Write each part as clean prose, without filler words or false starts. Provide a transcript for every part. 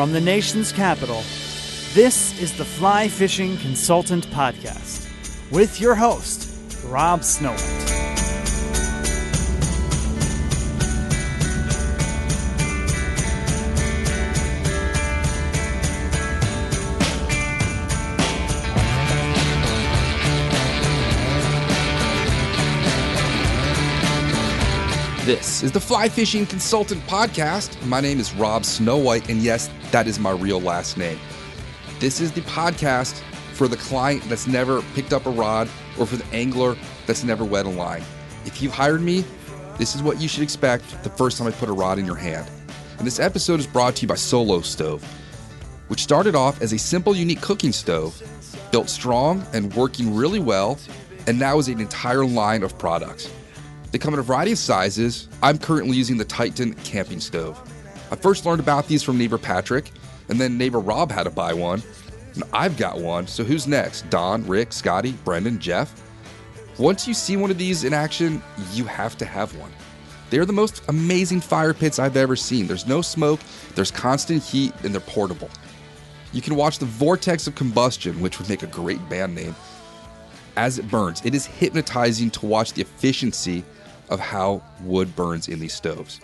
From the nation's capital, this is the Fly Fishing Consultant Podcast with your host, Rob Snowhite. This is the Fly Fishing Consultant Podcast. My name is Rob Snowhite, and yes, that is my real last name. This is the podcast for the client that's never picked up a rod or for the angler that's never wet a line. If you've hired me, this is what you should expect the first time I put a rod in your hand. And this episode is brought to you by Solace Stove, which started off as a simple, unique cooking stove, built strong and working really well, and now is an entire line of products. They come in a variety of sizes. I'm currently using the Titan camping stove. I first learned about these from neighbor Patrick, and then neighbor Rob had to buy one, and I've got one, so who's next? Don, Rick, Scotty, Brendan, Jeff? Once you see one of these in action, you have to have one. They're the most amazing fire pits I've ever seen. There's no smoke, there's constant heat, and they're portable. You can watch the vortex of combustion, which would make a great band name, as it burns. It is hypnotizing to watch the efficiency of how wood burns in these stoves.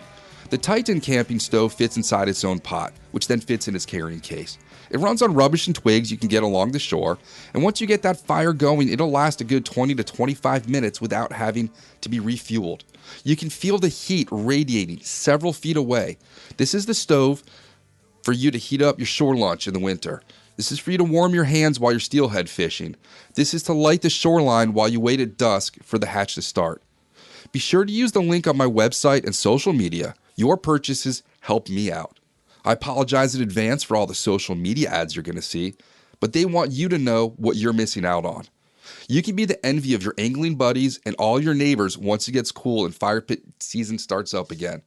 The Titan camping stove fits inside its own pot, which then fits in its carrying case. It runs on rubbish and twigs you can get along the shore, and once you get that fire going, it'll last a good 20 to 25 minutes without having to be refueled. You can feel the heat radiating several feet away. This is the stove for you to heat up your shore lunch in the winter. This is for you to warm your hands while you're steelhead fishing. This is to light the shoreline while you wait at dusk for the hatch to start. Be sure to use the link on my website and social media. Your purchases help me out. I apologize in advance for all the social media ads you're going to see, but they want you to know what you're missing out on. You can be the envy of your angling buddies and all your neighbors once it gets cool and fire pit season starts up again.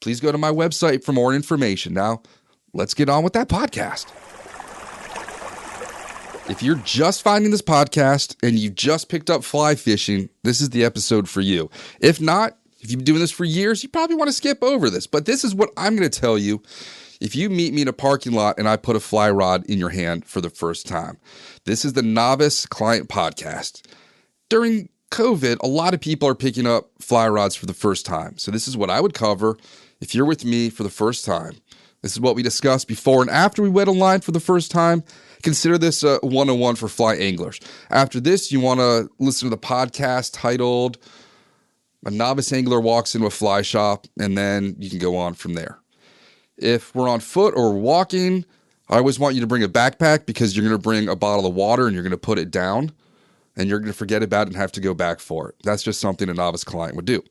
Please go to my website for more information. Now, let's get on with that podcast. If you're just finding this podcast and you just picked up fly fishing, this is the episode for you. If not, if you've been doing this for years, you probably want to skip over this. But this is what I'm going to tell you if you meet me in a parking lot and I put a fly rod in your hand for the first time. This is the Novice Client Podcast. During COVID, a lot of people are picking up fly rods for the first time. So this is what I would cover if you're with me for the first time. This is what we discussed before and after we wet a line for the first time. Consider this a 101 for fly anglers. After this, you want to listen to the podcast titled A Novice Angler Walks Into a Fly Shop, and then you can go on from there. If we're on foot or walking, I always want you to bring a backpack because you're going to bring a bottle of water and you're going to put it down, and you're going to forget about it and have to go back for it. That's just something a novice client would do.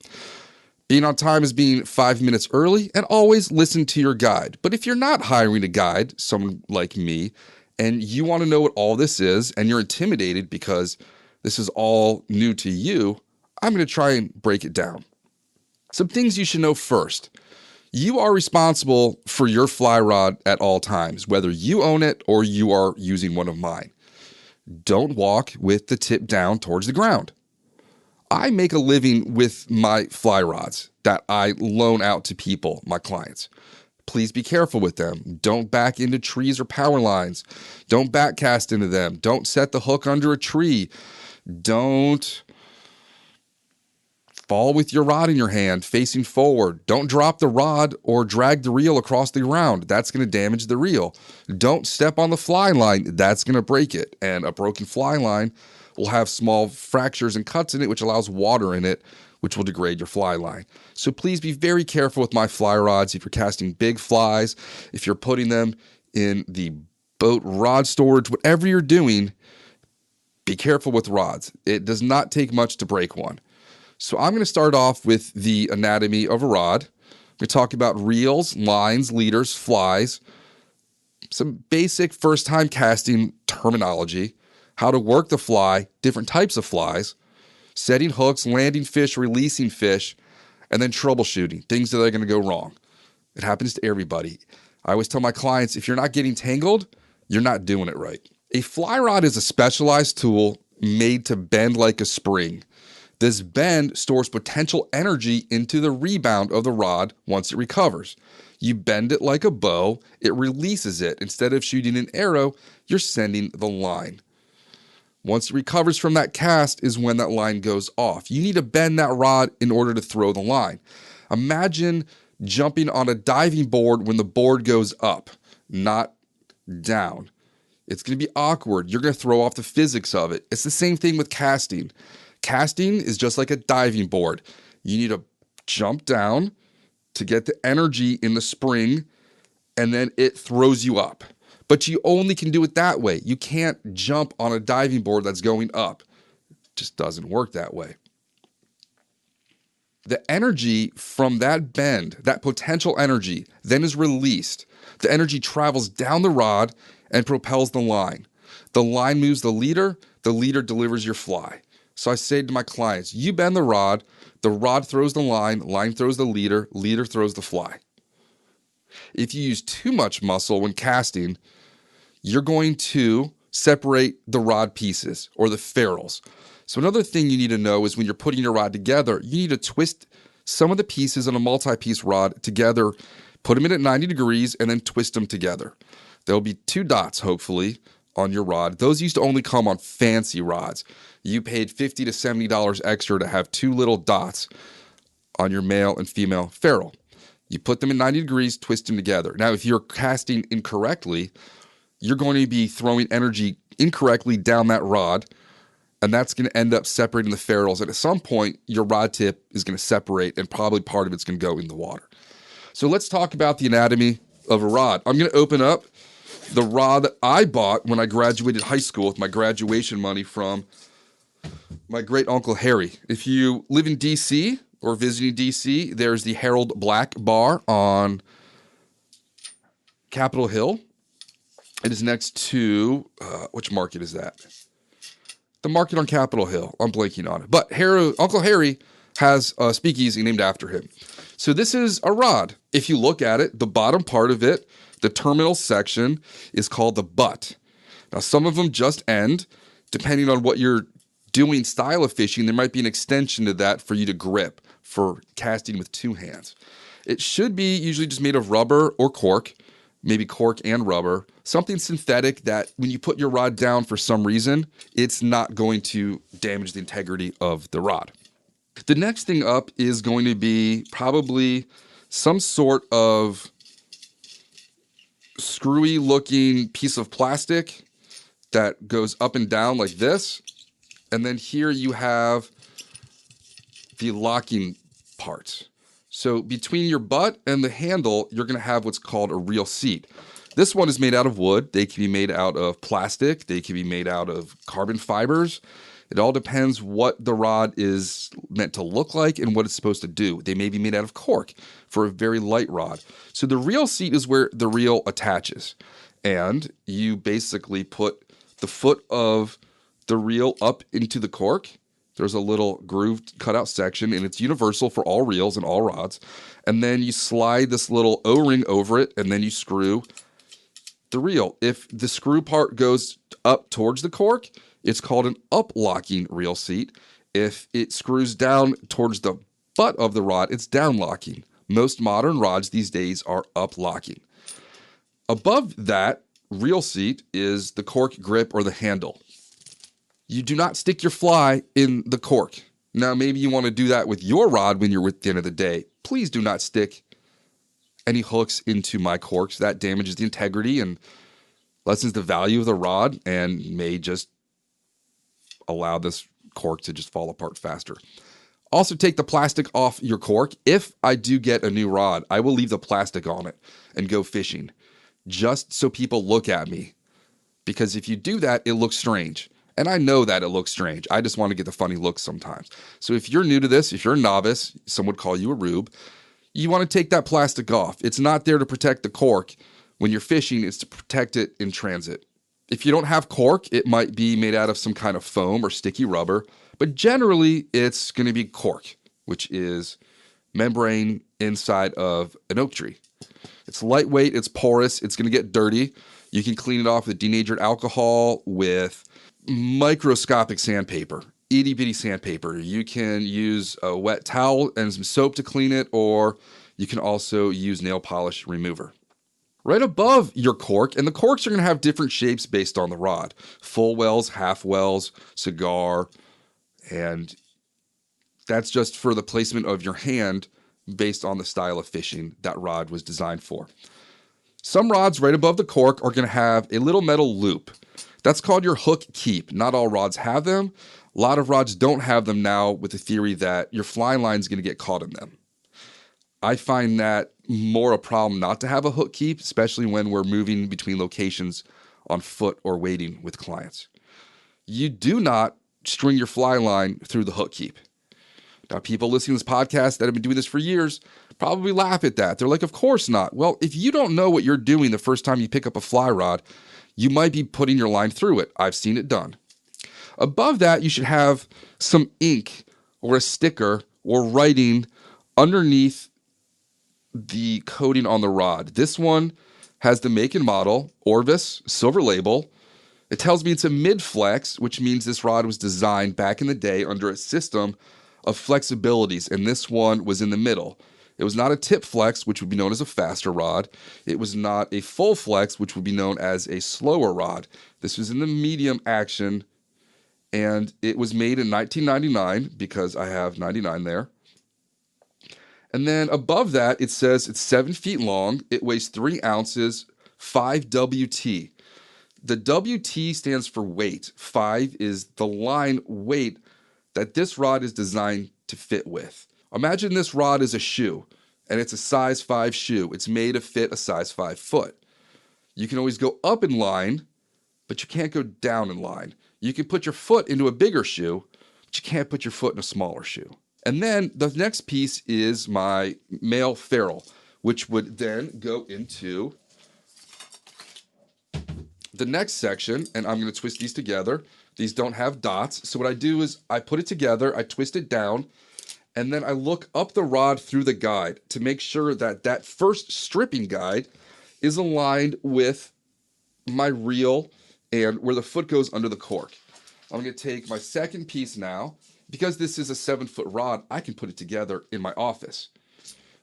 Being on time is being 5 minutes early, and always listen to your guide. But if you're not hiring a guide, someone like me, and you want to know what all this is, and you're intimidated because this is all new to you, I'm going to try and break it down. Some things you should know first. You are responsible for your fly rod at all times, whether you own it or you are using one of mine. Don't walk with the tip down towards the ground. I make a living with my fly rods that I loan out to people, my clients. Please be careful with them. Don't back into trees or power lines. Don't backcast into them. Don't set the hook under a tree. Don't fall with your rod in your hand facing forward. Don't drop the rod or drag the reel across the ground. That's going to damage the reel. Don't step on the fly line. That's going to break it. And a broken fly line will have small fractures and cuts in it, which allows water in it, which will degrade your fly line. So please be very careful with my fly rods. If you're casting big flies, if you're putting them in the boat rod storage, whatever you're doing, be careful with rods. It does not take much to break one. So I'm going to start off with the anatomy of a rod. We're going to talk about reels, lines, leaders, flies, some basic first-time casting terminology, how to work the fly, different types of flies, setting hooks, landing fish, releasing fish, and then troubleshooting, things that are going to go wrong. It happens to everybody. I always tell my clients, if you're not getting tangled, you're not doing it right. A fly rod is a specialized tool made to bend like a spring. This bend stores potential energy into the rebound of the rod once it recovers. You bend it like a bow, it releases it. Instead of shooting an arrow, you're sending the line. Once it recovers from that cast is when that line goes off. You need to bend that rod in order to throw the line. Imagine jumping on a diving board when the board goes up, not down. It's going to be awkward. You're going to throw off the physics of it. It's the same thing with casting. Casting is just like a diving board. You need to jump down to get the energy in the spring, and then it throws you up. But you only can do it that way. You can't jump on a diving board that's going up. It just doesn't work that way. The energy from that bend, that potential energy, then is released. The energy travels down the rod and propels the line. The line moves the leader delivers your fly. So I say to my clients, you bend the rod throws the line throws the leader throws the fly. If you use too much muscle when casting, you're going to separate the rod pieces or the ferrules. So another thing you need to know is when you're putting your rod together, you need to twist some of the pieces on a multi-piece rod together, put them in at 90 degrees, and then twist them together. There'll be 2 dots, hopefully, on your rod. Those used to only come on fancy rods. You paid $50 to $70 extra to have 2 little dots on your male and female ferrule. You put them in 90 degrees, twist them together. Now, if you're casting incorrectly, you're going to be throwing energy incorrectly down that rod, and that's going to end up separating the ferrules. And at some point, your rod tip is going to separate, and probably part of it's going to go in the water. So let's talk about the anatomy of a rod. I'm going to open up the rod that I bought when I graduated high school with my graduation money from my great Uncle Harry. If you live in D.C. or visiting D.C., there's the Harold Black Bar on Capitol Hill. It is next to, which market is that? The market on Capitol Hill. I'm blanking on it. But Uncle Harry has a speakeasy named after him. So this is a rod. If you look at it, the bottom part of it, the terminal section, is called the butt. Now, some of them just end. Depending on what you're doing style of fishing, there might be an extension to that for you to grip for casting with 2 hands. It should be usually just made of rubber or cork, maybe cork and rubber, something synthetic that when you put your rod down for some reason, it's not going to damage the integrity of the rod. The next thing up is going to be probably some sort of screwy looking piece of plastic that goes up and down like this. And then here you have the locking part. So between your butt and the handle, you're going to have what's called a reel seat. This one is made out of wood. They can be made out of plastic. They can be made out of carbon fibers. It all depends what the rod is meant to look like and what it's supposed to do. They may be made out of cork for a very light rod. So the reel seat is where the reel attaches. And you basically put the foot of the reel up into the cork. There's a little grooved cutout section, and it's universal for all reels and all rods. And then you slide this little O-ring over it, and then you screw the reel. If the screw part goes up towards the cork, it's called an up-locking reel seat. If it screws down towards the butt of the rod, it's down-locking. Most modern rods these days are up-locking. Above that reel seat is the cork grip or the handle. You do not stick your fly in the cork. Now, maybe you want to do that with your rod when you're at the end of the day. Please do not stick any hooks into my corks. That damages the integrity and lessens the value of the rod and may just allow this cork to just fall apart faster. Also, take the plastic off your cork. If I do get a new rod, I will leave the plastic on it and go fishing just so people look at me. Because if you do that, it looks strange. And I know that it looks strange. I just want to get the funny looks sometimes. So if you're new to this, if you're a novice, some would call you a rube, you want to take that plastic off. It's not there to protect the cork. When you're fishing, it's to protect it in transit. If you don't have cork, it might be made out of some kind of foam or sticky rubber. But generally, it's going to be cork, which is membrane inside of an oak tree. It's lightweight, it's porous, it's going to get dirty. You can clean it off with denatured alcohol, with microscopic sandpaper. itty bitty sandpaper. You can use a wet towel and some soap to clean it, or you can also use nail polish remover. Right above your cork, and the corks are going to have different shapes based on the rod. Full wells, half wells, cigar, and that's just for the placement of your hand based on the style of fishing that rod was designed for. Some rods right above the cork are going to have a little metal loop. That's called your hook keep. Not all rods have them. A lot of rods don't have them now, with the theory that your fly line is going to get caught in them. I find that more a problem not to have a hook keep, especially when we're moving between locations on foot or waiting with clients. You do not string your fly line through the hook keep. Now, people listening to this podcast that have been doing this for years probably laugh at that. They're like, of course not. Well, if you don't know what you're doing the first time you pick up a fly rod, you might be putting your line through it. I've seen it done. Above that, you should have some ink or a sticker or writing underneath the coating on the rod. This one has the make and model, Orvis, silver label. It tells me it's a mid-flex, which means this rod was designed back in the day under a system of flexibilities, and this one was in the middle. It was not a tip flex, which would be known as a faster rod. It was not a full flex, which would be known as a slower rod. This was in the medium action, and it was made in 1999, because I have 99 there. And then above that, it says it's 7 feet long. It weighs 3 ounces, 5 WT. The WT stands for weight. 5 is the line weight that this rod is designed to fit with. Imagine this rod is a shoe, and it's a size 5 shoe. It's made to fit a size 5 foot. You can always go up in line, but you can't go down in line. You can put your foot into a bigger shoe, but you can't put your foot in a smaller shoe. And then the next piece is my male ferrule, which would then go into the next section, and I'm going to twist these together. These don't have dots. So what I do is I put it together, I twist it down, and then I look up the rod through the guide to make sure that that first stripping guide is aligned with my reel and where the foot goes under the cork. I'm going to take my second piece now. Because this is a 7-foot rod, I can put it together in my office.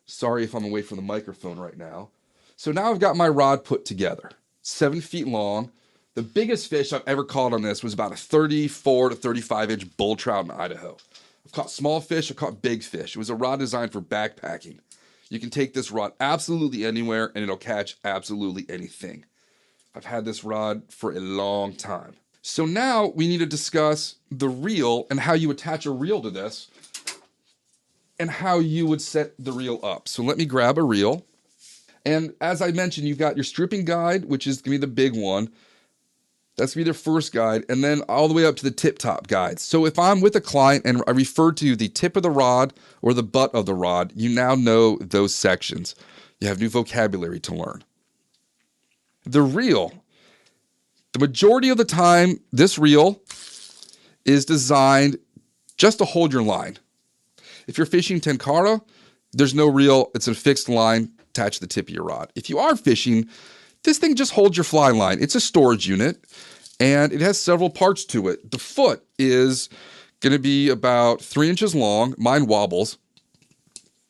Sorry if I'm away from the microphone right now. So now I've got my rod put together. 7 feet long. The biggest fish I've ever caught on this was about a 34 to 35 inch bull trout in Idaho. I've caught small fish, I've caught big fish. It was a rod designed for backpacking. You can take this rod absolutely anywhere and it'll catch absolutely anything. I've had this rod for a long time. So now we need to discuss the reel and how you attach a reel to this and how you would set the reel up. So let me grab a reel. And as I mentioned, you've got your stripping guide, which is going to be the big one. That's going to be their first guide, and then all the way up to the tip-top guides. So if I'm with a client and I refer to the tip of the rod or the butt of the rod, you now know those sections. You have new vocabulary to learn. The reel. The majority of the time, this reel is designed just to hold your line. If you're fishing tenkara, there's no reel. It's a fixed line attached to the tip of your rod. If you are fishing, this thing just holds your fly line. It's a storage unit, and it has several parts to it. The foot is going to be about 3 inches long. Mine wobbles.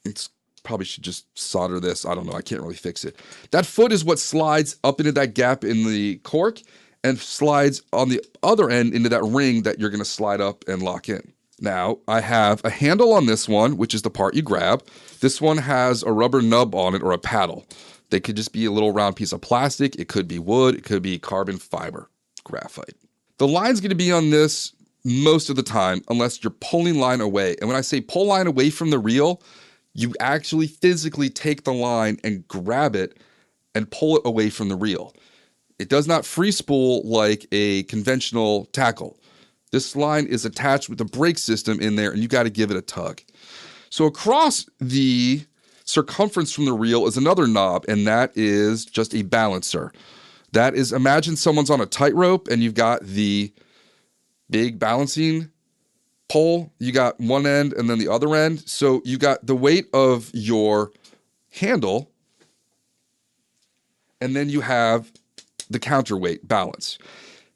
It's probably should just solder this. I don't know. I can't really fix it. That foot is what slides up into that gap in the cork and slides on the other end into that ring that you're going to slide up and lock in. Now, I have a handle on this one, which is the part you grab. This one has a rubber nub on it or a paddle. They could just be a little round piece of plastic. It could be wood. It could be carbon fiber, graphite. The line's going to be on this most of the time unless you're pulling line away. And when I say pull line away from the reel, you actually physically take the line and grab it and pull it away from the reel. It does not free spool like a conventional tackle. This line is attached with a brake system in there, and you got to give it a tug. So across the circumference from the reel is another knob, and that is just a balancer. That is, imagine someone's on a tightrope, and you've got the big balancing pole. You got one end and then the other end. So you got the weight of your handle, and then you have the counterweight balance.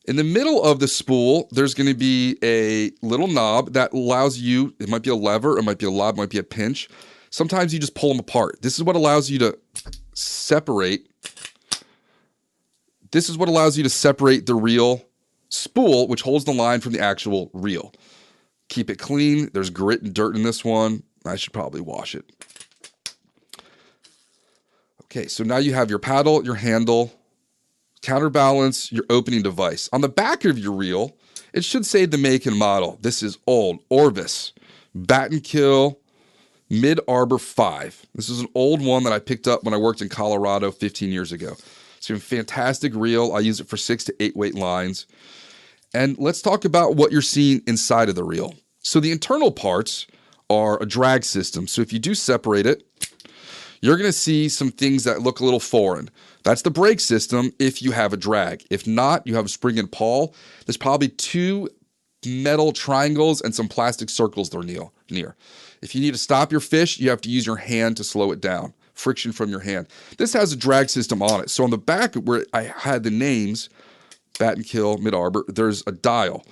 In the middle of the spool, there's going to be a little knob that allows you, it might be a lever, it might be a knob, it might be a pinch. Sometimes you just pull them apart. This is what allows you to separate. This is what allows you to separate the reel spool, which holds the line, from the actual reel. Keep it clean. There's grit and dirt in this one. I should probably wash it. Okay, so now you have your paddle, your handle, counterbalance, your opening device. On the back of your reel, it should say the make and model. This is old Orvis Bat and Kill Mid-Arbor 5. This is an old one that I picked up when I worked in Colorado 15 years ago. It's a fantastic reel. I use it for 6 to 8 weight lines. And let's talk about what you're seeing inside of the reel. So the internal parts are a drag system. So if you do separate it, you're going to see some things that look a little foreign. That's the brake system if you have a drag. If not, you have a spring and pawl. There's probably 2 metal triangles and some plastic circles they're near. If you need to stop your fish, you have to use your hand to slow it down. Friction from your hand. This has a drag system on it. So on the back where I had the names, Bat and Kill, Mid-Arbor, there's a dial.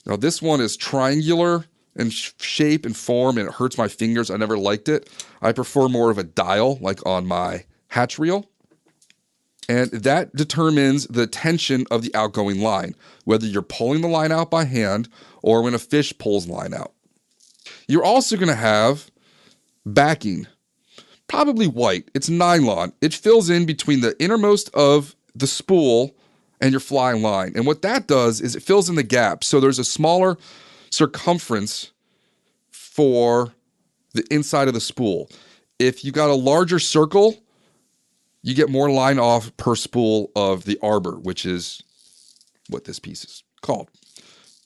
Now this one is triangular in shape and form, and it hurts my fingers. I never liked it. I prefer more of a dial, like on my hatch reel. And that determines the tension of the outgoing line, whether you're pulling the line out by hand or when a fish pulls line out. You're also going to have backing, probably white. It's nylon. It fills in between the innermost of the spool and your fly line. And what that does is it fills in the gap. So there's a smaller circumference for the inside of the spool. If you got a larger circle, you get more line off per spool of the arbor, which is what this piece is called,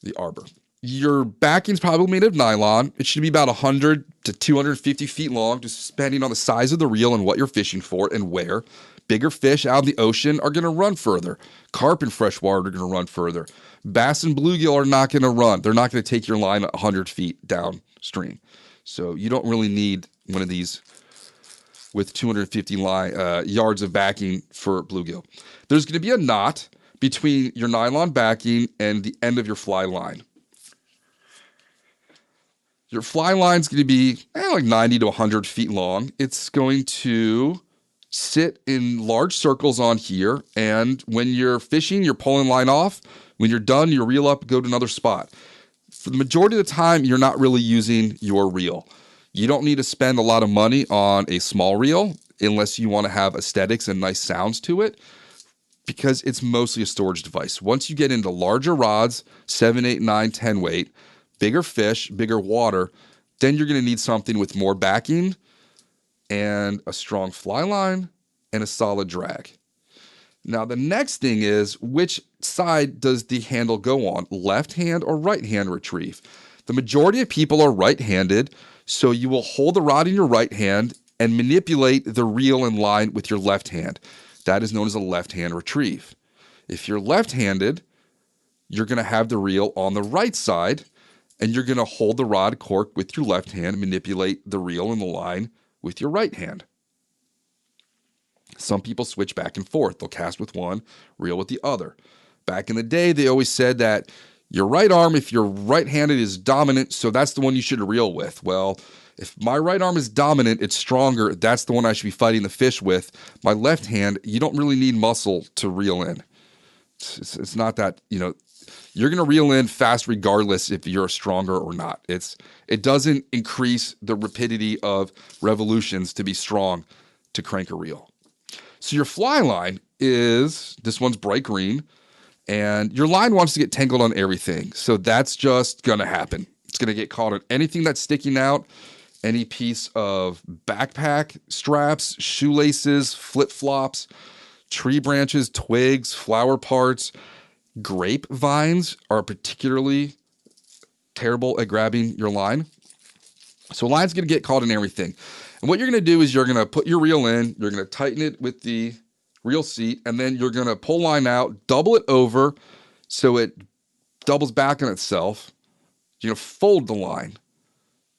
the arbor. Your backing's probably made of nylon. It should be about 100 to 250 feet long, just depending on the size of the reel and what you're fishing for and where. Bigger fish out of the ocean are going to run further. Carp in freshwater are going to run further. Bass and bluegill are not going to run. They're not going to take your line 100 feet downstream. So you don't really need one of these with 250 yards of backing for bluegill. There's going to be a knot between your nylon backing and the end of your fly line. Your fly line's going to be like 90 to 100 feet long. It's going to sit in large circles on here, and when you're fishing, you're pulling line off. When you're done, you reel up, go to another spot. For the majority of the time, you're not really using your reel. You don't need to spend a lot of money on a small reel unless you want to have aesthetics and nice sounds to it, because it's mostly a storage device. Once you get into larger rods, 7, 8, 9, 10 weight, bigger fish, bigger water, then you're going to need something with more backing and a strong fly line and a solid drag. Now, the next thing is, which side does the handle go on, left hand or right hand retrieve? The majority of people are right-handed, so you will hold the rod in your right hand and manipulate the reel and line with your left hand. That is known as a left hand retrieve. If you're left-handed, you're going to have the reel on the right side, and you're going to hold the rod cork with your left hand and manipulate the reel and the line with your right hand. Some people switch back and forth. They'll cast with one, reel with the other. Back in the day, they always said that your right arm, if you're right-handed, is dominant, so that's the one you should reel with. Well, if my right arm is dominant, it's stronger, that's the one I should be fighting the fish with. My left hand, you don't really need muscle to reel in. It's not that, you're going to reel in fast regardless if you're stronger or not. It doesn't increase the rapidity of revolutions to be strong to crank a reel. So your fly line is, this one's bright green, and your line wants to get tangled on everything. So that's just going to happen. It's going to get caught on anything that's sticking out, any piece of backpack straps, shoelaces, flip-flops, tree branches, twigs, flower parts. Grape vines are particularly terrible at grabbing your line. So a line's going to get caught in everything. And what you're going to do is you're going to put your reel in, you're going to tighten it with the reel seat, and then you're going to pull line out, double it over so it doubles back on itself. You're going to fold the line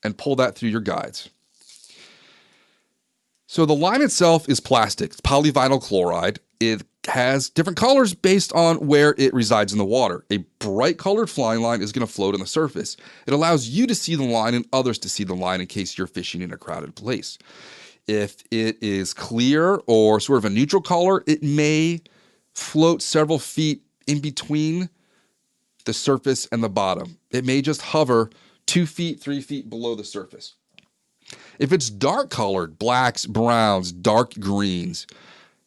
and pull that through your guides. So the line itself is plastic. It's polyvinyl chloride. It has different colors based on where it resides in the water. A bright colored flying line is going to float on the surface. It allows you to see the line and others to see the line in case you're fishing in a crowded place. If it is clear or sort of a neutral color, it may float several feet in between the surface and the bottom. It may just hover 2 feet, 3 feet below the surface. If it's dark colored, blacks, browns, dark greens,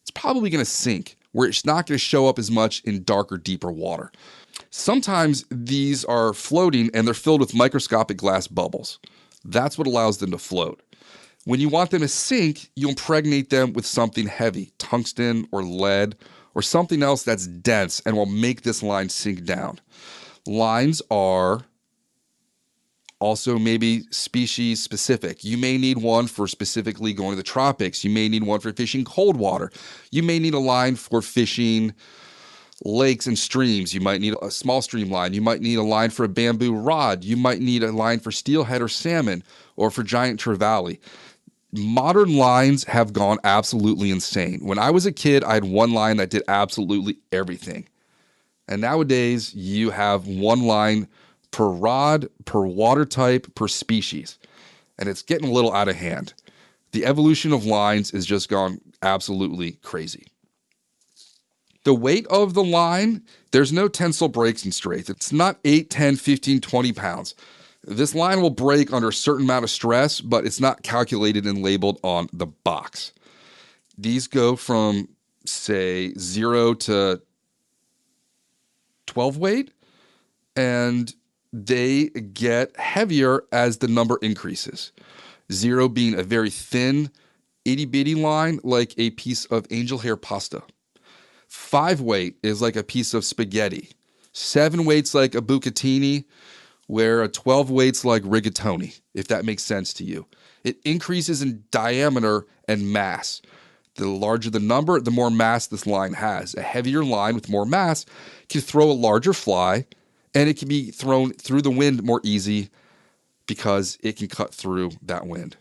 it's probably going to sink, where it's not going to show up as much in darker, deeper water. Sometimes these are floating and they're filled with microscopic glass bubbles. That's what allows them to float. When you want them to sink, you impregnate them with something heavy, tungsten or lead, or something else that's dense and will make this line sink down. Lines are also maybe species specific. You may need one for specifically going to the tropics. You may need one for fishing cold water. You may need a line for fishing lakes and streams. You might need a small stream line. You might need a line for a bamboo rod. You might need a line for steelhead or salmon or for giant trevally. Modern lines have gone absolutely insane. When I was a kid, I had one line that did absolutely everything. And nowadays, you have one line per rod, per water type, per species. And it's getting a little out of hand. The evolution of lines has just gone absolutely crazy. The weight of the line, there's no tensile breaking strength. It's not 8, 10, 15, 20 pounds. This line will break under a certain amount of stress, but it's not calculated and labeled on the box. These go from, say, 0 to 12 weight, and they get heavier as the number increases. 0 being a very thin, itty-bitty line like a piece of angel hair pasta. 5 weight is like a piece of spaghetti. 7 weight's like a bucatini, where a 12 weight's like rigatoni, if that makes sense to you. It increases in diameter and mass. The larger the number, the more mass this line has. A heavier line with more mass can throw a larger fly, and it can be thrown through the wind more easy because it can cut through that wind.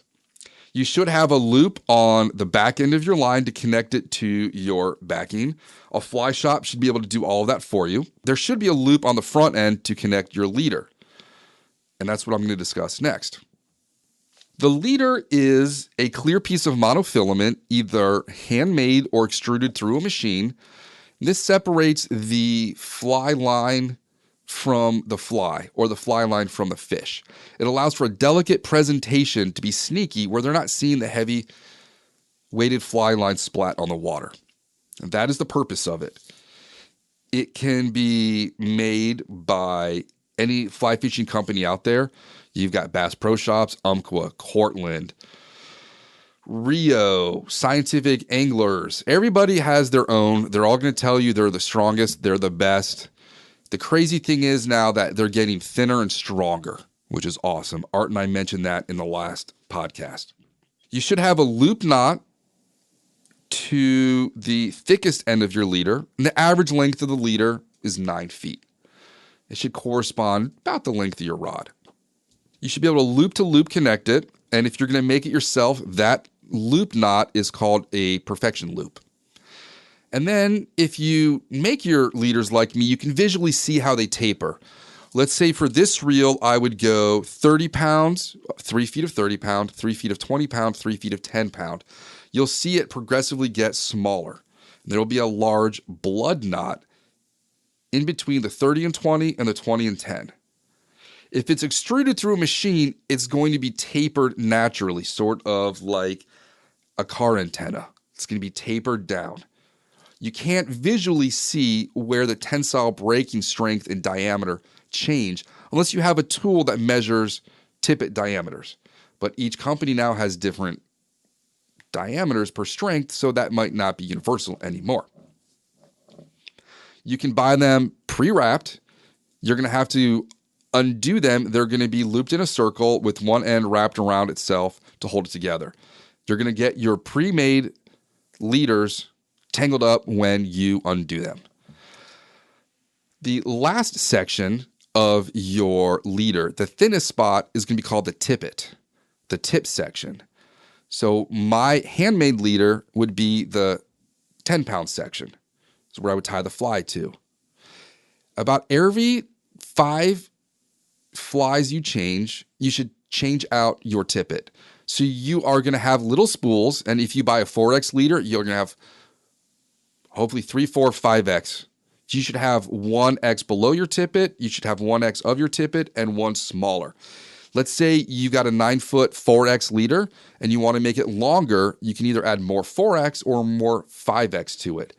You should have a loop on the back end of your line to connect it to your backing. A fly shop should be able to do all of that for you. There should be a loop on the front end to connect your leader. And that's what I'm going to discuss next. The leader is a clear piece of monofilament, either handmade or extruded through a machine. This separates the fly line from the fly, or the fly line from the fish. It allows for a delicate presentation to be sneaky, where they're not seeing the heavy weighted fly line splat on the water. And that is the purpose of it. It can be made by any fly fishing company out there. You've got Bass Pro Shops, Umpqua, Cortland, Rio, Scientific Anglers. Everybody has their own. They're all going to tell you they're the strongest, they're the best. The crazy thing is now that they're getting thinner and stronger, which is awesome. Art and I mentioned that in the last podcast. You should have a loop knot to the thickest end of your leader, and the average length of the leader is 9 feet. It should correspond about the length of your rod. You should be able to loop-to-loop connect it, and if you're going to make it yourself, that loop knot is called a perfection loop. And then if you make your leaders like me, you can visually see how they taper. Let's say for this reel, I would go 30 pounds, 3 feet of 30 pound, 3 feet of 20 pound, 3 feet of 10 pound. You'll see it progressively get smaller. There will be a large blood knot in between the 30 and 20 and the 20 and 10. If it's extruded through a machine, it's going to be tapered naturally, sort of like a car antenna. It's going to be tapered down. You can't visually see where the tensile breaking strength and diameter change unless you have a tool that measures tippet diameters. But each company now has different diameters per strength, so that might not be universal anymore. You can buy them pre-wrapped. You're going to have to undo them. They're going to be looped in a circle with one end wrapped around itself to hold it together. You're going to get your pre-made leaders tangled up when you undo them. The last section of your leader, the thinnest spot, is going to be called the tippet, the tip section. So my handmade leader would be the 10-pound section. is where I would tie the fly to. About every 5 flies you should change out your tippet. So you are going to have little spools, and if you buy a 4X leader, you're going to have hopefully 3, 4, 5X. You should have 1X below your tippet, you should have 1X of your tippet, and one smaller. Let's say you got a 9-foot 4X leader, and you want to make it longer, you can either add more 4X or more 5X to it.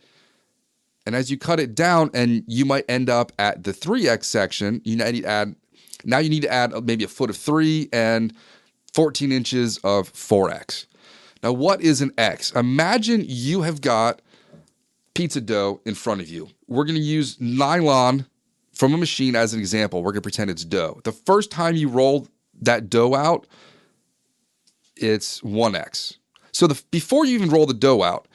And as you cut it down, and you might end up at the 3X section, you need to add maybe a foot of 3 and 14 inches of 4X. Now, what is an X? Imagine you have got pizza dough in front of you. We're going to use nylon from a machine as an example. We're going to pretend it's dough. The first time you roll that dough out, it's 1X. So before you even roll the dough out,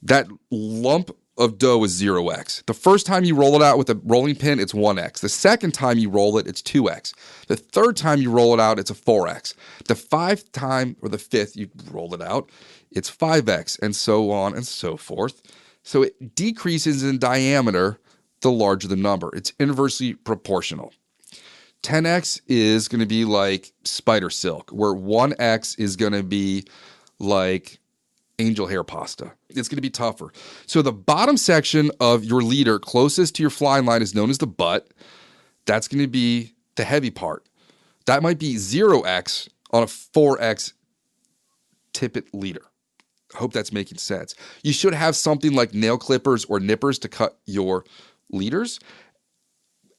that lump of dough is 0X. The first time you roll it out with a rolling pin, it's 1X. The second time you roll it, it's 2X. The third time you roll it out, it's a 4X. The 5th time, or the 5th you roll it out, it's 5X, and so on and so forth. So it decreases in diameter the larger the number. It's inversely proportional. 10X is going to be like spider silk, where 1X is going to be like angel hair pasta. It's going to be tougher. So the bottom section of your leader closest to your flying line is known as the butt. That's going to be the heavy part. That might be 0X on a 4X tippet leader. I hope that's making sense. You should have something like nail clippers or nippers to cut your leaders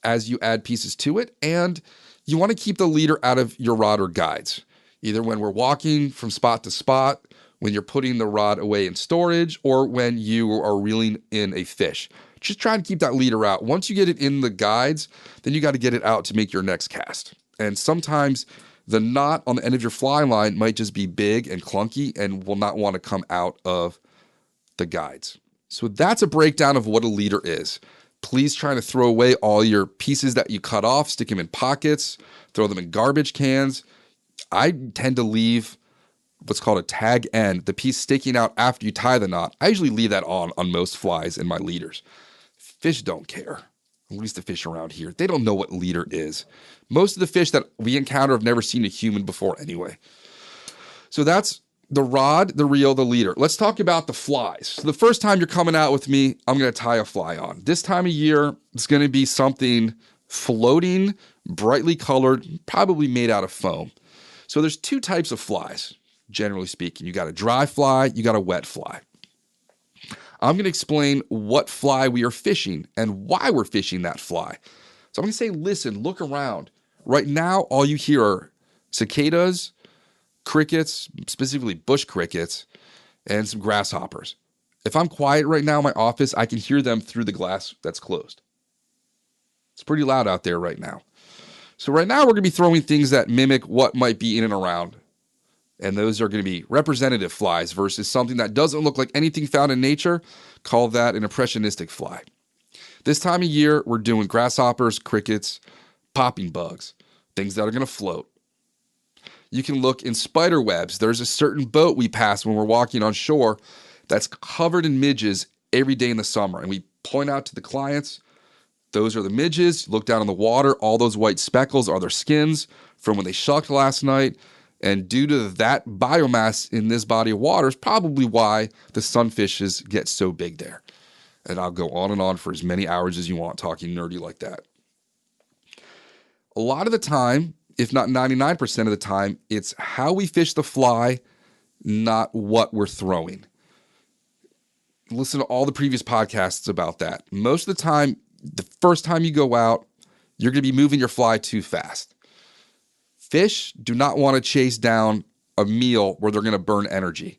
as you add pieces to it. And you want to keep the leader out of your rod or guides, either when we're walking from spot to spot, when you're putting the rod away in storage, or when you are reeling in a fish. Just try to keep that leader out. Once you get it in the guides, then you got to get it out to make your next cast. And sometimes the knot on the end of your fly line might just be big and clunky and will not want to come out of the guides. So that's a breakdown of what a leader is. Please try to throw away all your pieces that you cut off, stick them in pockets, throw them in garbage cans. I tend to leave what's called a tag end, the piece sticking out after you tie the knot. I usually leave that on most flies in my leaders. Fish don't care. At least the fish around here. They don't know what leader is. Most of the fish that we encounter have never seen a human before anyway. So that's the rod, the reel, the leader. Let's talk about the flies. So the first time you're coming out with me, I'm going to tie a fly on. This time of year, it's going to be something floating, brightly colored, probably made out of foam. So there's 2 types of flies, generally speaking. You got a dry fly, you got a wet fly. I'm going to explain what fly we are fishing and why we're fishing that fly. So I'm going to say, listen, look around. Right now, all you hear are cicadas, crickets, specifically bush crickets, and some grasshoppers. If I'm quiet right now in my office, I can hear them through the glass that's closed. It's pretty loud out there right now. So right now, we're going to be throwing things that mimic what might be in and around. And those are going to be representative flies versus something that doesn't look like anything found in nature. Call that an impressionistic fly. This time of year, we're doing grasshoppers, crickets, popping bugs, things that are going to float. You can look in spider webs. There's a certain boat we pass when we're walking on shore that's covered in midges every day in the summer. And we point out to the clients, those are the midges. Look down in the water. All those white speckles are their skins from when they shucked last night. And due to that biomass in this body of water is probably why the sunfishes get so big there. And I'll go on and on for as many hours as you want talking nerdy like that. A lot of the time, if not 99% of the time, it's how we fish the fly, not what we're throwing. Listen to all the previous podcasts about that. Most of the time, the first time you go out, you're going to be moving your fly too fast. Fish do not want to chase down a meal where they're going to burn energy.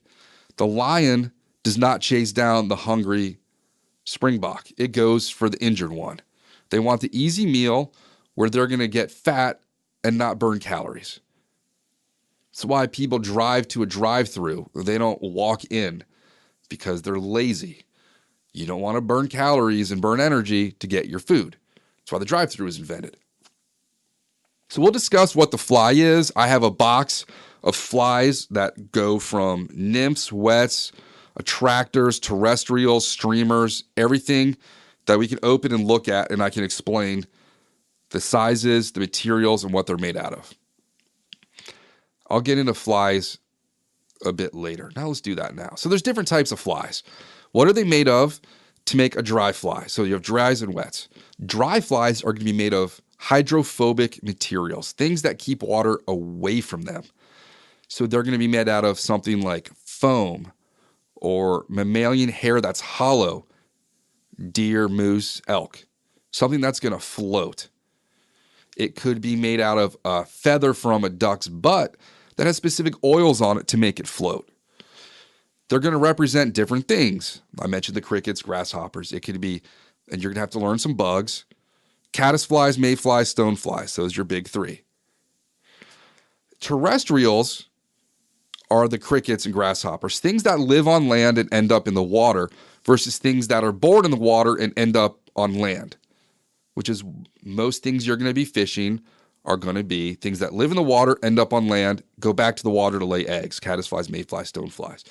The lion does not chase down the hungry springbok. It goes for the injured one. They want the easy meal where they're going to get fat and not burn calories. That's why people drive to a drive-through. They don't walk in because they're lazy. You don't want to burn calories and burn energy to get your food. That's why the drive-through was invented. So we'll discuss what the fly is. I have a box of flies that go from nymphs, wets, attractors, terrestrials, streamers, everything that we can open and look at, and I can explain the sizes, the materials, and what they're made out of. I'll get into flies a bit later. Now let's do that now. So there's different types of flies. What are they made of to make a dry fly? So you have dries and wets. Dry flies are going to be made of hydrophobic materials, things that keep water away from them. So they're going to be made out of something like foam or mammalian hair that's hollow, deer, moose, elk, something that's going to float. It could be made out of a feather from a duck's butt that has specific oils on it to make it float. They're going to represent different things. I mentioned the crickets, grasshoppers. It could be, and you're going to have to learn some bugs, caddisflies, mayflies, stoneflies. Those are your big three. Terrestrials are the crickets and grasshoppers, things that live on land and end up in the water versus things that are born in the water and end up on land, which is most things you're going to be fishing are going to be things that live in the water, end up on land, go back to the water to lay eggs, caddisflies, mayflies, stoneflies.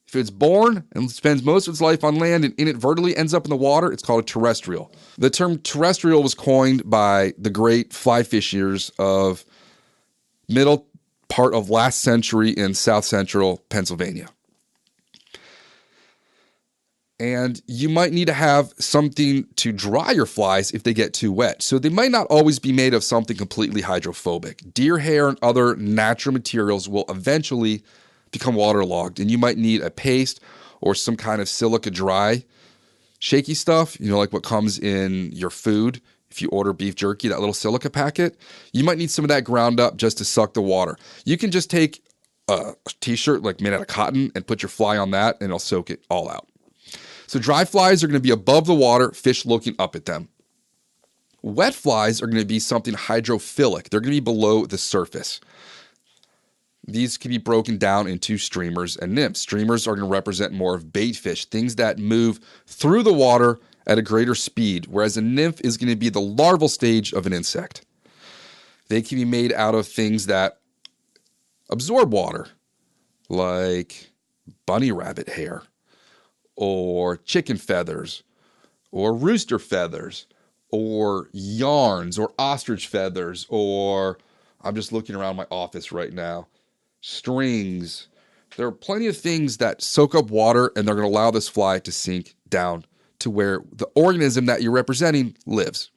If it's born and spends most of its life on land and inadvertently ends up in the water, it's called a terrestrial. The term terrestrial was coined by the great fly fishers of middle part of last century in south central Pennsylvania. And you might need to have something to dry your flies if they get too wet. So they might not always be made of something completely hydrophobic. Deer hair and other natural materials will eventually become waterlogged, and you might need a paste or some kind of silica dry shaky stuff, like what comes in your food. If you order beef jerky, that little silica packet, you might need some of that ground up just to suck the water. You can just take a t-shirt like made out of cotton and put your fly on that, and it'll soak it all out. So dry flies are going to be above the water, fish looking up at them. Wet flies are going to be something hydrophilic. They're going to be below the surface. These can be broken down into streamers and nymphs. Streamers are going to represent more of bait fish, things that move through the water at a greater speed, whereas a nymph is going to be the larval stage of an insect. They can be made out of things that absorb water, like bunny rabbit hair, or chicken feathers, or rooster feathers, or yarns, or ostrich feathers, or I'm just looking around my office right now, strings. There are plenty of things that soak up water, and they're going to allow this fly to sink down to where the organism that you're representing lives.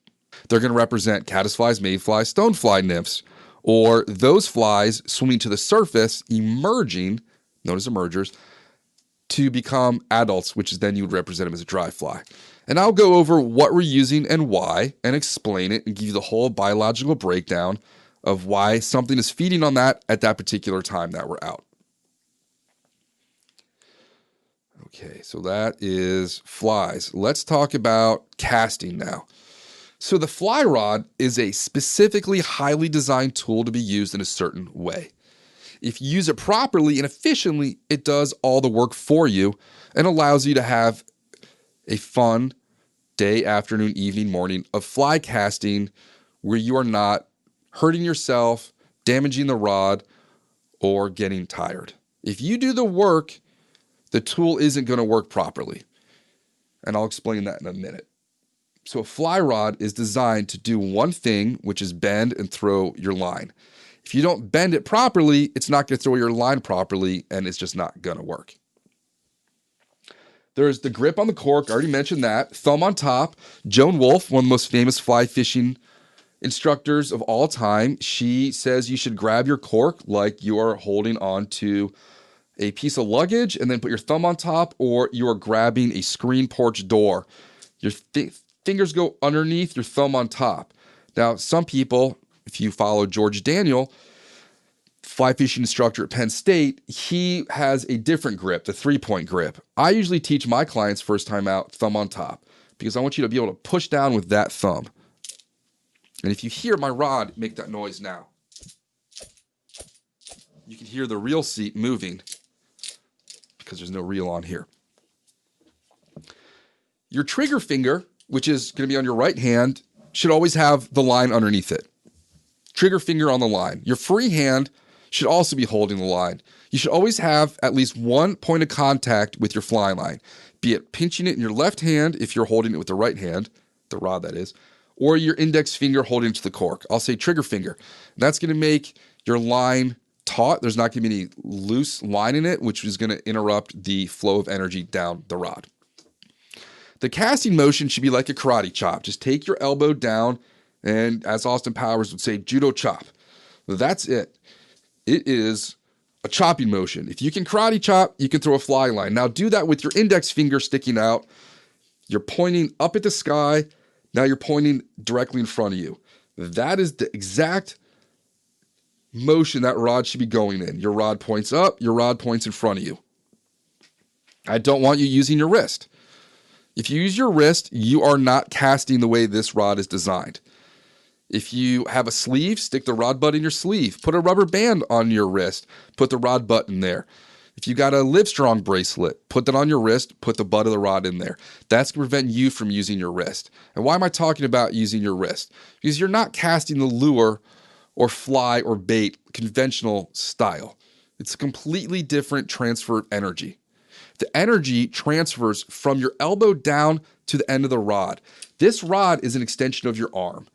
They're going to represent caddisflies, mayflies, stonefly nymphs, or those flies swimming to the surface, emerging, known as emergers, to become adults, which is then you would represent them as a dry fly. And I'll go over what we're using and why, and explain it, and give you the whole biological breakdown of why something is feeding on that at that particular time that we're out. Okay, so that is flies. Let's talk about casting now. So the fly rod is a specifically highly designed tool to be used in a certain way. If you use it properly and efficiently, it does all the work for you and allows you to have a fun day, afternoon, evening, morning of fly casting where you are not hurting yourself, damaging the rod, or getting tired. If you do the work, the tool isn't going to work properly. And I'll explain that in a minute. So a fly rod is designed to do one thing, which is bend and throw your line. If you don't bend it properly, it's not going to throw your line properly, and it's just not going to work. There's the grip on the cork. I already mentioned that. Thumb on top. Joan Wolfe, one of the most famous fly fishing instructors of all time, she says you should grab your cork like you are holding on to a piece of luggage and then put your thumb on top, or you are grabbing a screen porch door. Your fingers go underneath, your thumb on top. Now, some people, if you follow George Daniel, fly fishing instructor at Penn State, he has a different grip, the 3-point grip. I usually teach my clients first time out, thumb on top, because I want you to be able to push down with that thumb. And if you hear my rod make that noise now, you can hear the reel seat moving because there's no reel on here. Your trigger finger, which is going to be on your right hand, should always have the line underneath it. Trigger finger on the line. Your free hand should also be holding the line. You should always have at least one point of contact with your fly line, be it pinching it in your left hand if you're holding it with the right hand, the rod that is, or your index finger holding to the cork. I'll say trigger finger. And that's going to make your line taut. There's not going to be any loose line in it, which is going to interrupt the flow of energy down the rod. The casting motion should be like a karate chop. Just take your elbow down and, as Austin Powers would say, judo chop. That's it. It is a chopping motion. If you can karate chop, you can throw a fly line. Now do that with your index finger sticking out. You're pointing up at the sky. Now you're pointing directly in front of you. That is the exact motion that rod should be going in. Your rod points up, your rod points in front of you. I don't want you using your wrist. If you use your wrist, you are not casting the way this rod is designed. If you have a sleeve, stick the rod butt in your sleeve. Put a rubber band on your wrist. Put the rod butt in there. If you got a Livestrong bracelet, put that on your wrist. Put the butt of the rod in there. That's going to prevent you from using your wrist. And why am I talking about using your wrist? Because you're not casting the lure or fly or bait conventional style. It's a completely different transfer of energy. The energy transfers from your elbow down to the end of the rod. This rod is an extension of your arm.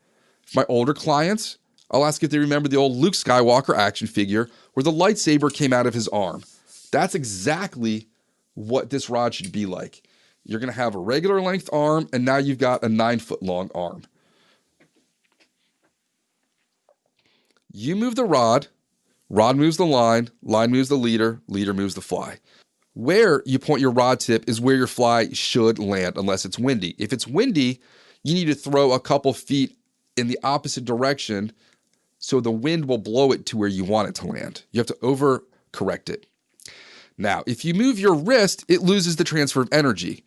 For my older clients, I'll ask if they remember the old Luke Skywalker action figure where the lightsaber came out of his arm. That's exactly what this rod should be like. You're going to have a regular length arm, and now you've got a 9-foot long arm. You move the rod moves the line moves the leader moves the fly. Where you point your rod tip is where your fly should land unless it's windy. If it's windy, you need to throw a couple feet in the opposite direction so the wind will blow it to where you want it to land. You have to overcorrect it. Now, if you move your wrist, it loses the transfer of energy.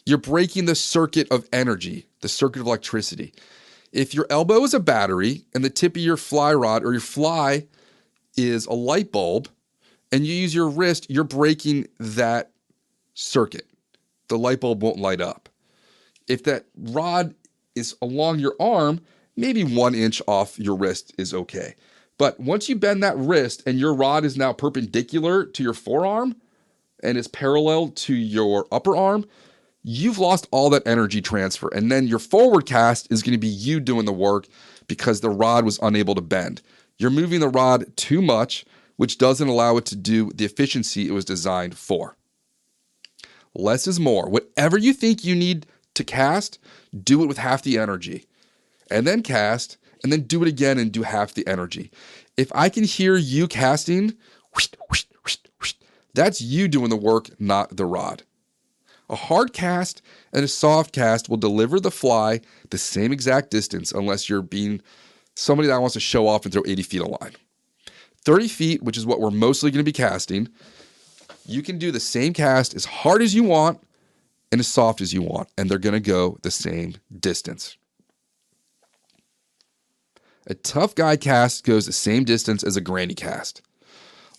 You're breaking the circuit of energy, the circuit of electricity. If your elbow is a battery and the tip of your fly rod or your fly is a light bulb, and you use your wrist, you're breaking that circuit. The light bulb won't light up. If that rod is along your arm, maybe 1 inch off your wrist is okay. But once you bend that wrist and your rod is now perpendicular to your forearm and is parallel to your upper arm, you've lost all that energy transfer. And then your forward cast is going to be you doing the work because the rod was unable to bend. You're moving the rod too much, which doesn't allow it to do the efficiency it was designed for. Less is more. Whatever you think you need to cast, do it with half the energy. And then cast, and then do it again and do half the energy. If I can hear you casting, whoosh, whoosh, whoosh, whoosh, that's you doing the work, not the rod. A hard cast and a soft cast will deliver the fly the same exact distance unless you're being somebody that wants to show off and throw 80 feet a line. 30 feet, which is what we're mostly going to be casting, you can do the same cast as hard as you want and as soft as you want, and they're going to go the same distance. A tough guy cast goes the same distance as a granny cast.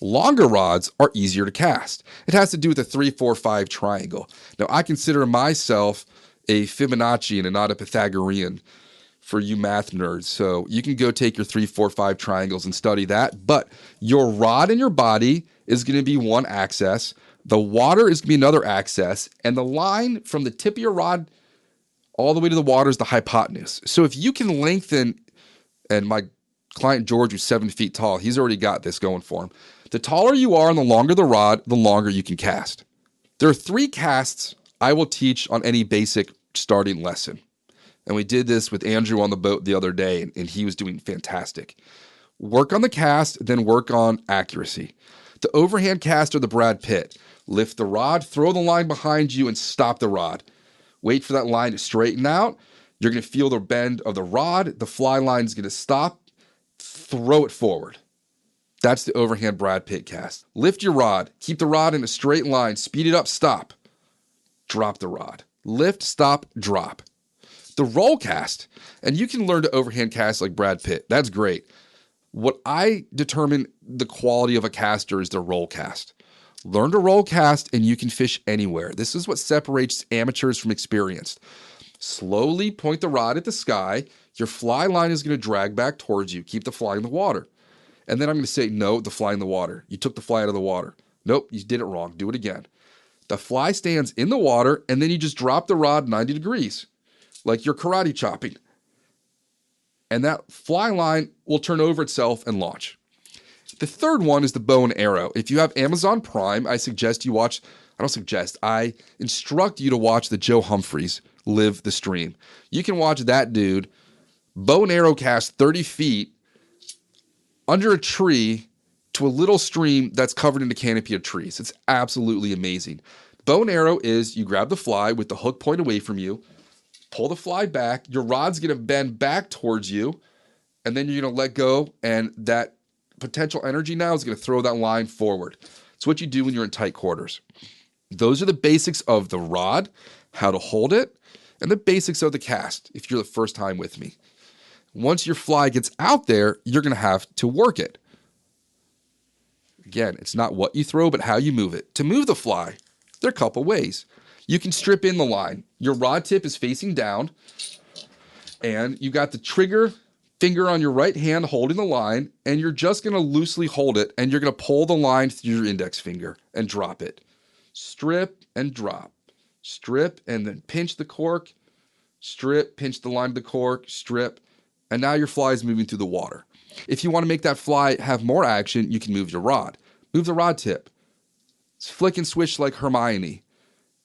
Longer rods are easier to cast. It has to do with the 3-4-5 triangle. Now, I consider myself a Fibonacci and not a Pythagorean for you math nerds. So you can go take your 3-4-5 triangles and study that. But your rod and your body is going to be one axis. The water is going to be another axis. And the line from the tip of your rod all the way to the water is the hypotenuse. So if you can lengthen, and my client George, who's 7 feet tall, he's already got this going for him. The taller you are and the longer the rod, the longer you can cast. There are 3 casts I will teach on any basic starting lesson. And we did this with Andrew on the boat the other day, and he was doing fantastic. Work on the cast, then work on accuracy. The overhand cast or the Brad Pitt. Lift the rod, throw the line behind you, and stop the rod. Wait for that line to straighten out. You're going to feel the bend of the rod. The fly line is going to stop. Throw it forward. That's the overhand Brad Pitt cast. Lift your rod. Keep the rod in a straight line. Speed it up. Stop. Drop the rod. Lift, stop, drop. The roll cast, and you can learn to overhand cast like Brad Pitt. That's great. What I determine the quality of a caster is the roll cast. Learn to roll cast and you can fish anywhere. This is what separates amateurs from experienced. Slowly point the rod at the sky. Your fly line is going to drag back towards you. Keep the fly in the water. And then I'm going to say, no, the fly in the water. You took the fly out of the water. Nope, you did it wrong. Do it again. The fly stands in the water, and then you just drop the rod 90 degrees, like you're karate chopping. And that fly line will turn over itself and launch. The third one is the bow and arrow. If you have Amazon Prime, I instruct you to watch the Joe Humphreys Live the Stream. You can watch that dude bow and arrow cast 30 feet under a tree to a little stream that's covered in a canopy of trees. It's absolutely amazing. Bow and arrow is you grab the fly with the hook point away from you, pull the fly back, your rod's going to bend back towards you, and then you're going to let go, and that potential energy now is going to throw that line forward. It's what you do when you're in tight quarters. Those are the basics of the rod, how to hold it, and the basics of the cast if you're the first time with me. Once your fly gets out there, you're going to have to work it. Again, it's not what you throw, but how you move it. To move the fly, there are a couple ways. You can strip in the line. Your rod tip is facing down, and you got the trigger finger on your right hand holding the line, and you're just going to loosely hold it, and you're going to pull the line through your index finger and drop it. Strip and drop. Strip and then pinch the cork. Strip, pinch the line of the cork, strip, and now your fly is moving through the water. If you want to make that fly have more action, you can move your rod. Move the rod tip. It's flick and swish like Hermione.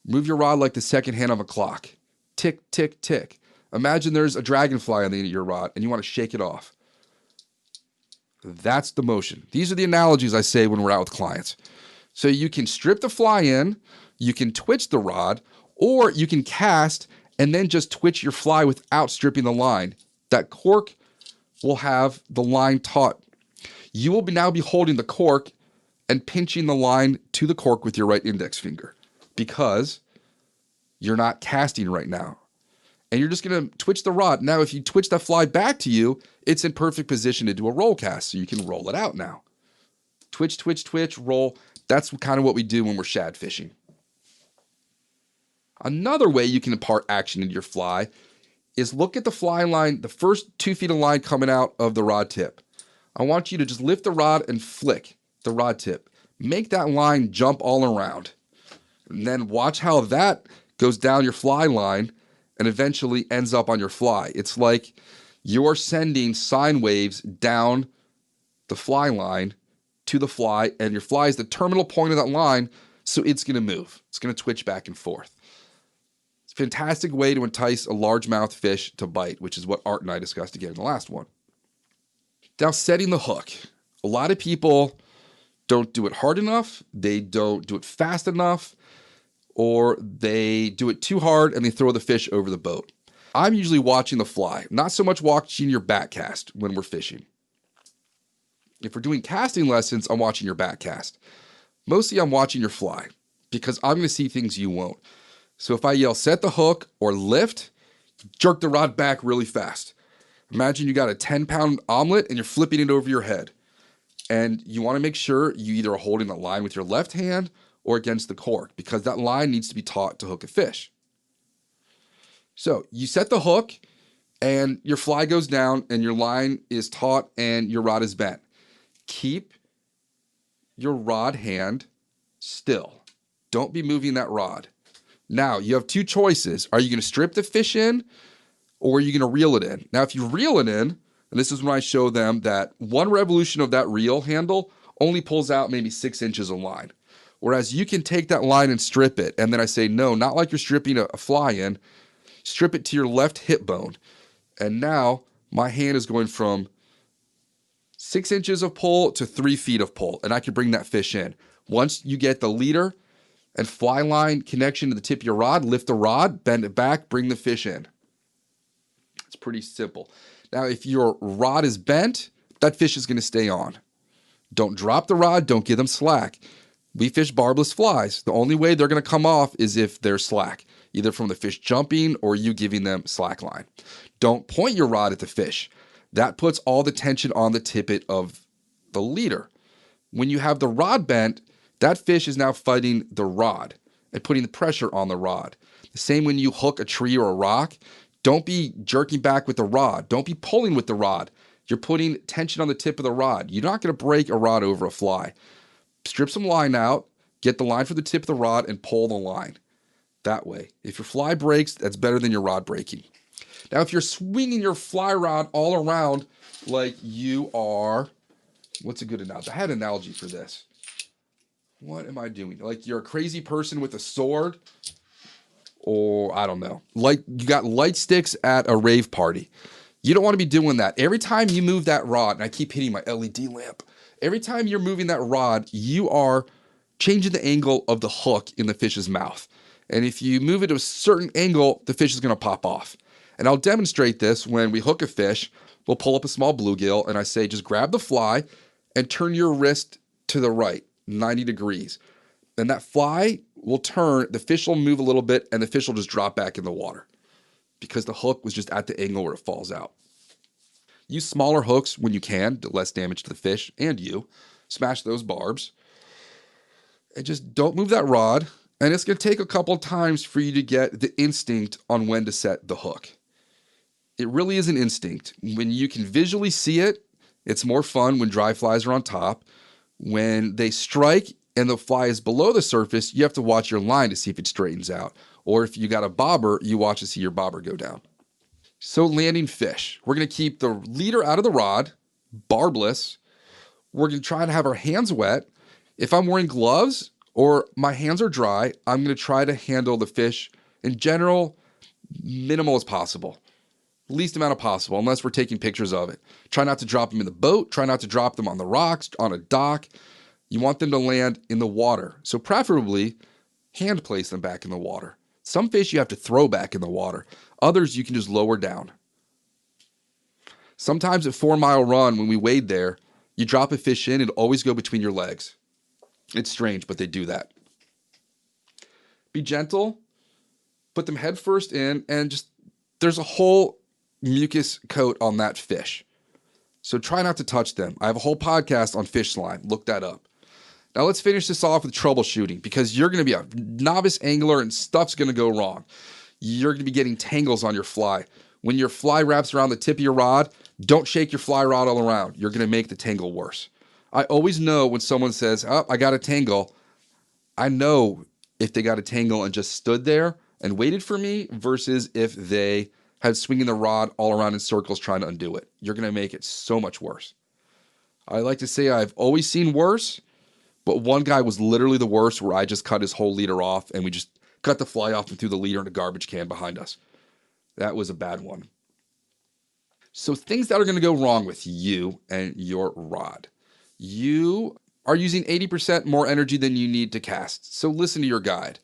Move your rod like the second hand of a clock. Tick, tick, tick. Imagine there's a dragonfly on the end of your rod and you want to shake it off. That's the motion. These are the analogies I say when we're out with clients. So you can strip the fly in, you can twitch the rod, or you can cast and then just twitch your fly without stripping the line. That cork will have the line taut. You will now be holding the cork and pinching the line to the cork with your right index finger because you're not casting right now. And you're just going to twitch the rod. Now, if you twitch that fly back to you, it's in perfect position to do a roll cast, so you can roll it out now. Twitch, twitch, twitch, roll. That's kind of what we do when we're shad fishing. Another way you can impart action into your fly is look at the fly line, the first 2 feet of line coming out of the rod tip. I want you to just lift the rod and flick the rod tip. Make that line jump all around. And then watch how that goes down your fly line and eventually ends up on your fly. It's like you're sending sine waves down the fly line to the fly, and your fly is the terminal point of that line, so it's going to move. It's going to twitch back and forth. It's a fantastic way to entice a largemouth fish to bite, which is what Art and I discussed again in the last one. Now, setting the hook. A lot of people don't do it hard enough, they don't do it fast enough, or they do it too hard and they throw the fish over the boat. I'm usually watching the fly, not so much watching your back cast when we're fishing. If we're doing casting lessons, I'm watching your back cast. Mostly I'm watching your fly because I'm going to see things you won't. So if I yell set the hook or lift, jerk the rod back really fast. Imagine you got a 10-pound omelet and you're flipping it over your head. And you want to make sure you either are holding the line with your left hand or against the cork because that line needs to be taut to hook a fish. So you set the hook and your fly goes down and your line is taut and your rod is bent. Keep your rod hand still. Don't be moving that rod. Now, you have two choices. Are you going to strip the fish in or are you going to reel it in? Now, if you reel it in, and this is when I show them that one revolution of that reel handle only pulls out maybe 6 inches of line. Whereas you can take that line and strip it. And then I say, no, not like you're stripping a fly in. Strip it to your left hip bone. And now my hand is going from 6 inches of pull to 3 feet of pull. And I can bring that fish in. Once you get the leader and fly line connection to the tip of your rod, lift the rod, bend it back, bring the fish in. It's pretty simple. Now, if your rod is bent, that fish is going to stay on. Don't drop the rod. Don't give them slack. We fish barbless flies. The only way they're going to come off is if they're slack, either from the fish jumping or you giving them slack line. Don't point your rod at the fish. That puts all the tension on the tippet of the leader. When you have the rod bent, that fish is now fighting the rod and putting the pressure on the rod. The same when you hook a tree or a rock. Don't be jerking back with the rod. Don't be pulling with the rod. You're putting tension on the tip of the rod. You're not going to break a rod over a fly. Strip some line out, get the line from the tip of the rod, and pull the line. That way. If your fly breaks, that's better than your rod breaking. Now, if you're swinging your fly rod all around like you are, what's a good analogy? I had an analogy for this. What am I doing? Like you're a crazy person with a sword, or I don't know. Like you got light sticks at a rave party. You don't want to be doing that. Every time you move that rod, and I keep hitting my LED lamp, every time you're moving that rod, you are changing the angle of the hook in the fish's mouth. And if you move it to a certain angle, the fish is going to pop off. And I'll demonstrate this when we hook a fish. We'll pull up a small bluegill, and I say, just grab the fly and turn your wrist to the right, 90 degrees. And that fly will turn, the fish will move a little bit, and the fish will just drop back in the water because the hook was just at the angle where it falls out. Use smaller hooks when you can, to less damage to the fish and you. Smash those barbs. And just don't move that rod. And it's going to take a couple of times for you to get the instinct on when to set the hook. It really is an instinct. When you can visually see it, it's more fun when dry flies are on top. When they strike and the fly is below the surface, you have to watch your line to see if it straightens out. Or if you got a bobber, you watch to see your bobber go down. So landing fish. We're going to keep the leader out of the rod, barbless. We're going to try to have our hands wet. If I'm wearing gloves or my hands are dry, I'm going to try to handle the fish in general, minimal as possible. Least amount of possible, unless we're taking pictures of it. Try not to drop them in the boat. Try not to drop them on the rocks, on a dock. You want them to land in the water. So preferably, hand place them back in the water. Some fish you have to throw back in the water. Others you can just lower down. Sometimes at 4 Mile Run, when we wade there, you drop a fish in, it'll always go between your legs. It's strange, but they do that. Be gentle. Put them head first in, and just, there's a whole mucus coat on that fish. So try not to touch them. I have a whole podcast on fish slime. Look that up. Now let's finish this off with troubleshooting, because you're going to be a novice angler and stuff's going to go wrong. You're going to be getting tangles on your fly. When your fly wraps around the tip of your rod, don't shake your fly rod all around. You're going to make the tangle worse. I always know when someone says, oh, I got a tangle. I know if they got a tangle and just stood there and waited for me versus if they had swinging the rod all around in circles trying to undo it. You're going to make it so much worse. I like to say I've always seen worse, but one guy was literally the worst, where I just cut his whole leader off and we just cut the fly off and threw the leader in a garbage can behind us. That was a bad one. So things that are going to go wrong with you and your rod. You are using 80% more energy than you need to cast. So listen to your guide.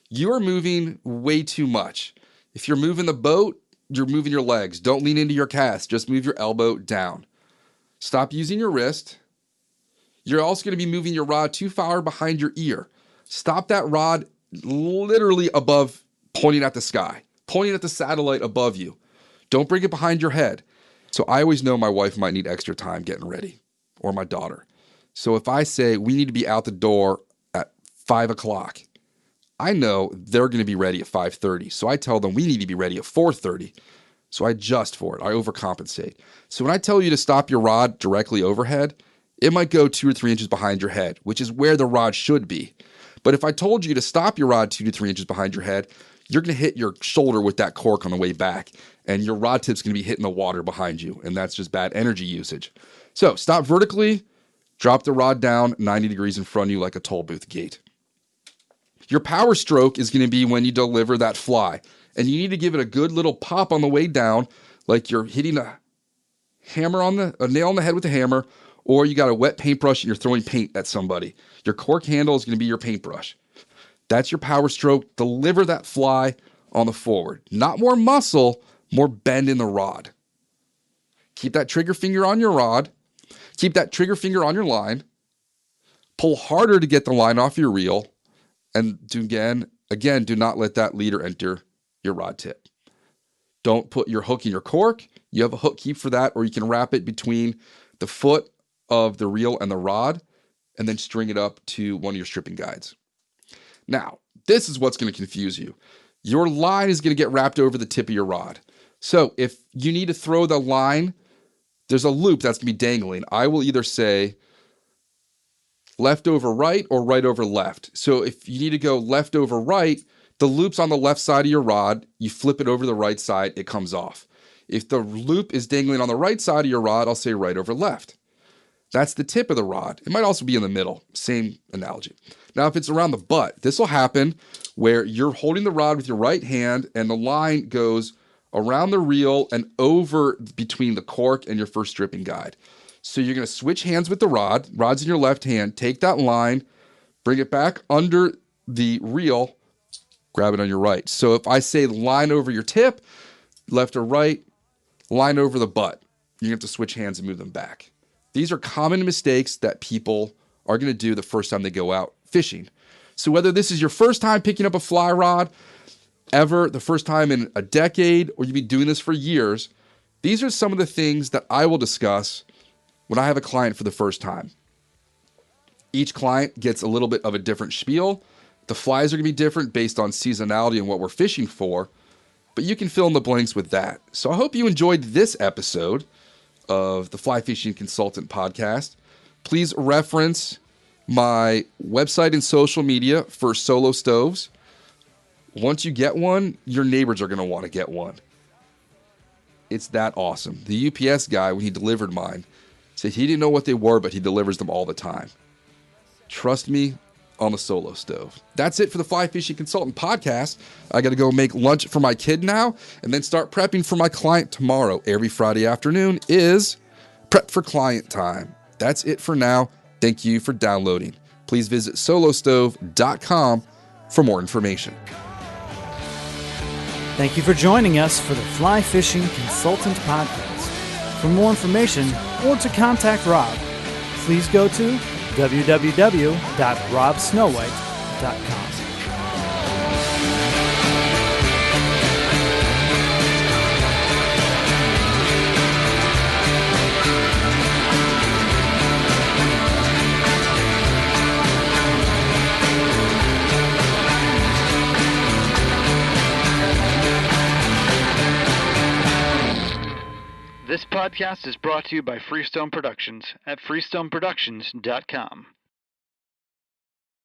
You are moving way too much. If you're moving the boat, you're moving your legs. Don't lean into your cast. Just move your elbow down. Stop using your wrist. You're also going to be moving your rod too far behind your ear. Stop that rod literally above, pointing at the sky, pointing at the satellite above you. Don't bring it behind your head. So I always know my wife might need extra time getting ready, or my daughter. So if I say we need to be out the door at 5 o'clock, I know they're going to be ready at 5:30. So I tell them we need to be ready at 4:30. So I adjust for it. I overcompensate. So when I tell you to stop your rod directly overhead, it might go 2 or 3 inches behind your head, which is where the rod should be. But if I told you to stop your rod 2 to 3 inches behind your head, you're going to hit your shoulder with that cork on the way back, and your rod tip's going to be hitting the water behind you, and that's just bad energy usage. So stop vertically, drop the rod down 90 degrees in front of you like a toll booth gate. Your power stroke is going to be when you deliver that fly, and you need to give it a good little pop on the way down, like you're hitting a nail on the head with a hammer, or you got a wet paintbrush and you're throwing paint at somebody. Your cork handle is going to be your paintbrush. That's your power stroke. Deliver that fly on the forward. Not more muscle, more bend in the rod. Keep that trigger finger on your rod. Keep that trigger finger on your line. Pull harder to get the line off your reel. And again, do not let that leader enter your rod tip. Don't put your hook in your cork. You have a hook keep for that, or you can wrap it between the foot of the reel and the rod, and then string it up to one of your stripping guides. Now, this is what's going to confuse you. Your line is going to get wrapped over the tip of your rod. So if you need to throw the line there's a loop that's going to be dangling. I will either say left over right or right over left. So if you need to go left over right, the loop's on the left side of your rod. You flip it over the right side, it comes off. If the loop is dangling on the right side of your rod, I'll say right over left. That's the tip of the rod. It might also be in the middle. Same analogy. Now, if it's around the butt, this will happen where you're holding the rod with your right hand and the line goes around the reel and over between the cork and your first stripping guide. So you're going to switch hands with the rod. Rod's in your left hand. Take that line, bring it back under the reel, grab it on your right. So if I say line over your tip, left or right, line over the butt, you have to switch hands and move them back. These are common mistakes that people are going to do the first time they go out fishing. So whether this is your first time picking up a fly rod ever, the first time in a decade, or you've been doing this for years, these are some of the things that I will discuss when I have a client for the first time. Each client gets a little bit of a different spiel. The flies are going to be different based on seasonality and what we're fishing for, but you can fill in the blanks with that. So I hope you enjoyed this episode of the Fly Fishing Consultant Podcast. Please reference my website and social media for solo stoves. Once you get one, your neighbors are going to want to get one. It's that awesome. The UPS guy, when he delivered mine, said he didn't know what they were, but he delivers them all the time. Trust me on the solo stove. That's it for the Fly Fishing Consultant Podcast. I got to go make lunch for my kid now and then start prepping for my client tomorrow. Every Friday afternoon is prep for client time. That's it for now. Thank you for downloading. Please visit solostove.com for more information. Thank you for joining us for the Fly Fishing Consultant Podcast. For more information or to contact Rob, please go to www.robsnowhite.com. This podcast is brought to you by Freestone Productions at freestoneproductions.com.